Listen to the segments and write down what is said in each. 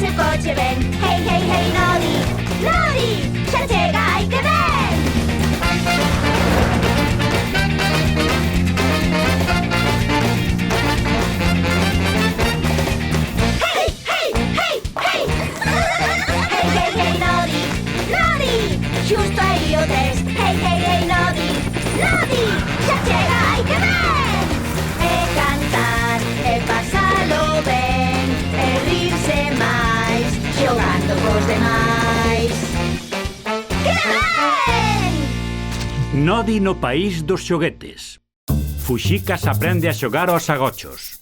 seu coche ven. Hey, hey, hey, Nodi, Nodi, xa chega, ai que ven. Hey, hey, hey, hey. Hey, hey, hey, Nodi, Nodi, xusto aí o tes. Hey, hey, hey, Nodi, Nodi, xa chega, ai que ven. E cantar, e pasalo ben, e rirse máis, xogando cos demais. Que ben! Nodi no país dos xoguetes. Fuxicas aprende a xogar aos agochos.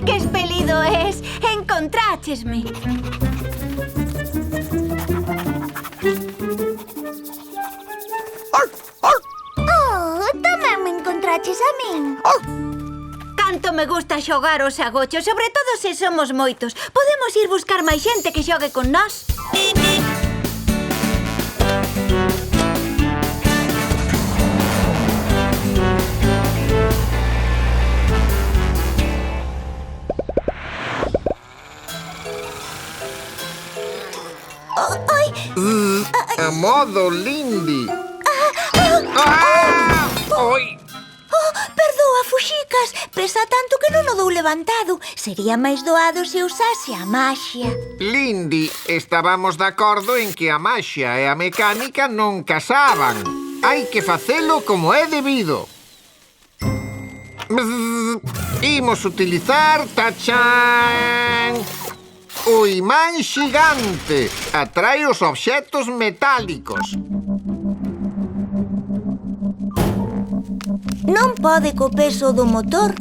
Que espelido es! Encontráchesme. Oh, tamén me encontraches a min. Canto me gusta xogar os agochos, sobre todo se somos moitos. Podemos ir buscar máis xente que xogue con nós. A modo, Lindy. Ah! Oi! Oh, perdoa, Fuxicas. Pesa tanto que non o dou levantado. Sería máis doado se usase a maxia. Lindy, estábamos de acordo en que a maxia e a mecánica non casaban. Hai que facelo como é debido. Imos utilizar, tachán, o imán xigante. Atrae os obxectos metálicos. Non pode co peso do motor.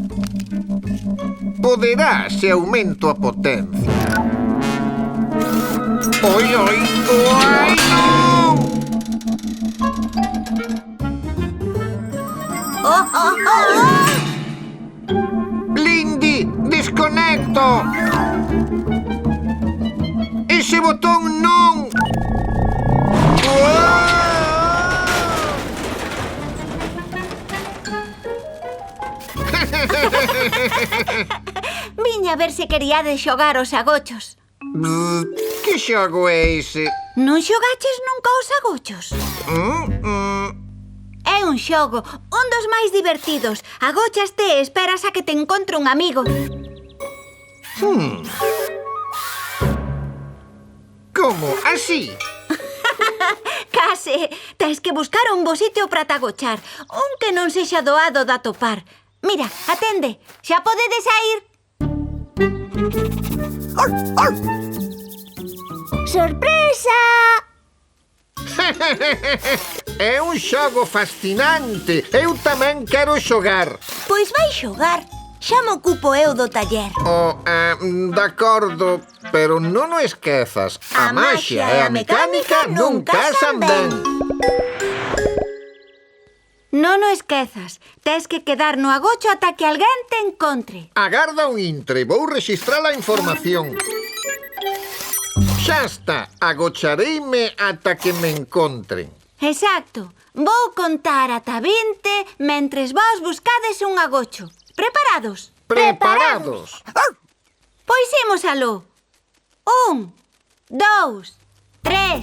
Poderá se aumento a potencia. Oi, oi, oi, non! Oh, oh, oh, oh! Lindy, desconecto! Ese botón non! Viña a ver se queríades xogar os agochos. Que xogo é ese? Non xogaches nunca os agochos? É un xogo, un dos máis divertidos. Agóchaste e esperas a que te encontre un amigo. Como? Así? Case, tes que buscar un bo sitio para te agochar. Un que non sexa doado de atopar. Mira, atende, xa podedes saír. Sorpresa! É un xogo fascinante. Eu tamén quero xogar. Pois vai xogar. Xa me ocupo eu do taller. De acordo, pero non o esquezas. A maxia e a mecánica non casan ben. Non o esquezas. Tes que quedar no agocho ata que alguén te encontre. Agarda un intre, vou rexistrar a información. Xa está, agochareime ata que me encontren. Exacto. Vou contar ata 20 mentres vos buscades un agocho. Preparados? Preparados. Pois imos aló. 1, 2, 3,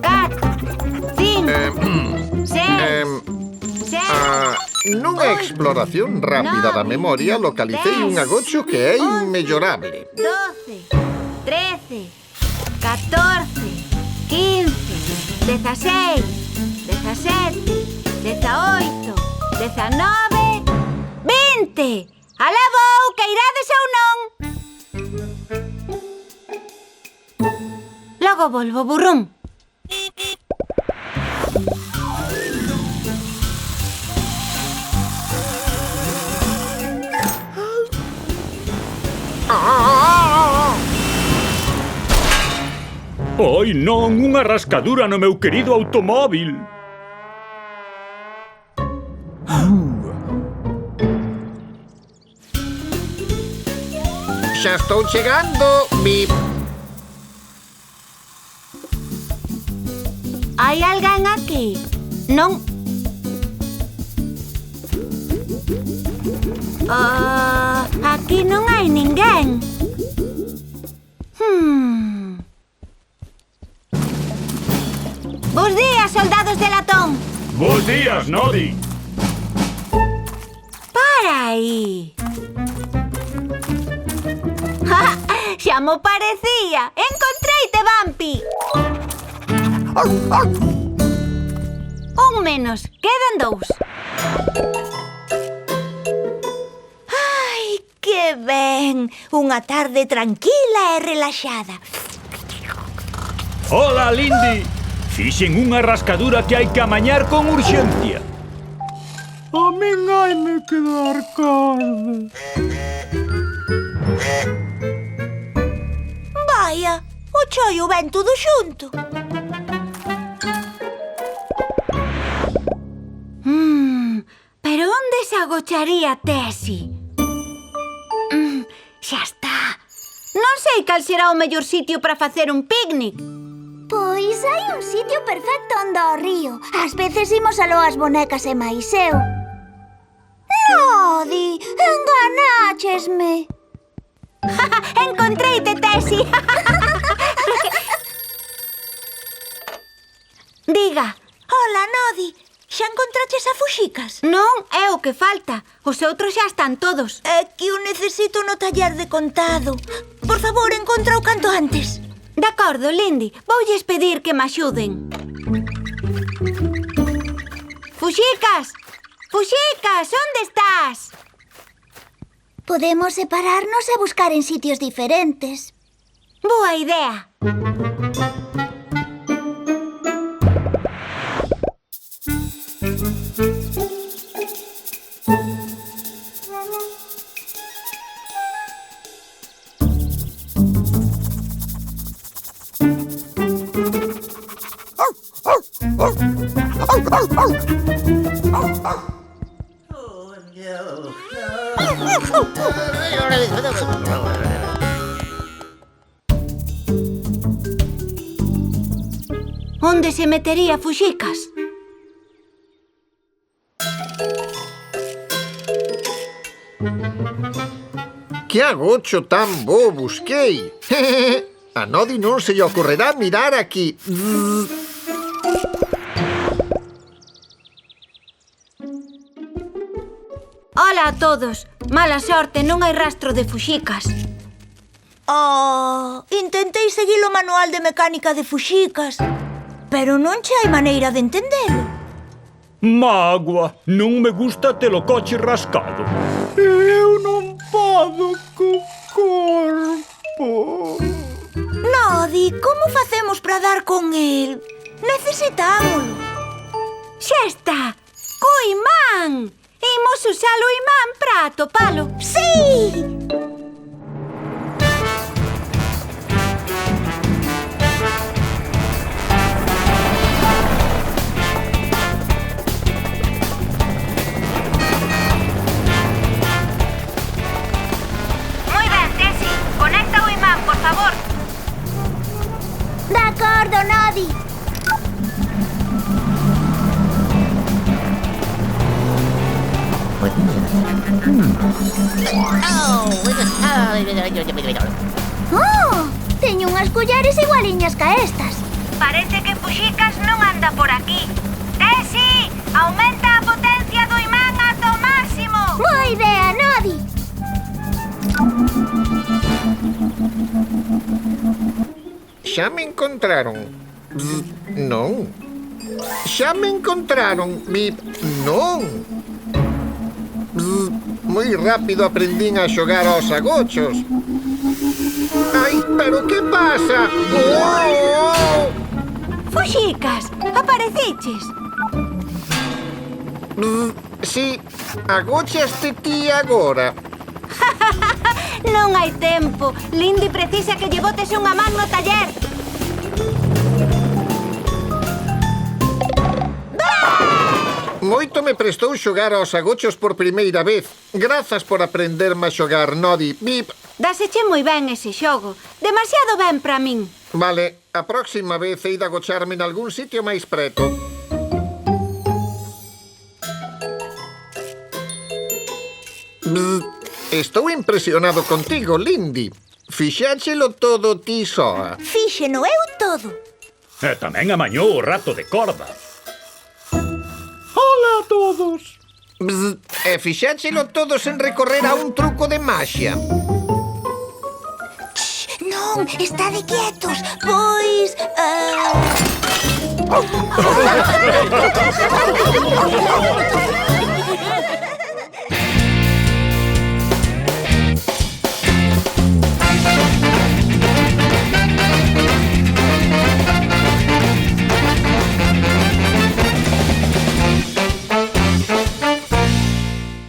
4, 5, 6, 7... Nunha exploración rápida da memoria localicei un agocho que é inmellorable. 12, 13, 14, 15, 16, 17, 18, 19, 20. Alá vou, que irades ou non? Logo volvo, burrón. Ai, non, unha rascadura no meu querido automóbil. Xa estou chegando, Bip. Hai alguén aquí? Non? Aquí non hai ninguén. Bos días, soldados de latón. Bos días, Nodi. Para aí. Xa mo parecía. Encontreite, Vampi. Un menos. Quedan 2. Ai, que ben. Unha tarde tranquila e relaxada. Hola, Lindy. Fixen unha rascadura que hai que amañar con urxencia. A min haime que dar carne. Vaya, o choio ven todo xunto. Pero onde se agocharía Tessie? Xa está. Non sei cal será o mellor sitio para facer un picnic. Pois hai un sitio perfecto onde ao río. Ás veces imos aló as bonecas e máis eu. Nodi, enganáchesme. Encontreite, Tessie. Diga. Hola, Nodi. Xa encontraches a Fuxicas? Non, é o que falta. Os outros xa están todos. É que o necesito no taller de contado. Por favor, encontra o canto antes. De acordo, Lindy. Voulles pedir que me axuden. Fuxicas! Fuxicas, onde estás? Podemos separarnos e buscar en sitios diferentes. Boa idea. Onde se metería Fuxicas? Que agocho tan bo busquei. A Nodi non se lle ocorrerá mirar aquí. Ola a todos. Mala sorte, non hai rastro de Fuxicas. Intentei seguir o manual de mecánica de Fuxicas, pero non che hai maneira de entendelo. Mágoa, non me gusta ter o coche rascado. Eu non podo co corpo. Nodi, como facemos para dar con el? Necesitámolo. Xa está. Co imán. Imos usar o imán para atopalo. Sí! Moi ben, Tessie. Conecta o imán, por favor. De acordo, Nodi. Teño unhas collares igualiñas ca estas. Parece que Fuxicas non anda por aquí. Tessie, aumenta a potencia do imán ata o máximo. Boa idea, Nodi. Xa me encontraron. Non. Xa me encontraron. Bip, non. Moi rápido aprendín a xogar aos agochos. Ai, pero que pasa? Oh! Fuxicas, apareciches. Si, agochaste ti agora. Non hai tempo. Lindy precisa que lle botes unha man no taller. Moito me prestou xogar aos agochos por primeira vez. Grazas por aprenderme a xogar, Nodi. Bip. Dáseche moi ben ese xogo. Demasiado ben para min. Vale, A próxima vez hei de agocharme nalgún sitio máis preto. Bzz. Estou impresionado contigo, Lindy. Fixáchelo todo ti soa. Fíxeno eu todo. E tamén amañou o rato de corda. Hola a todos. Bzz. E fixáchelo todo sen recorrer a un truco de maxia. Non, estade quietos, pois...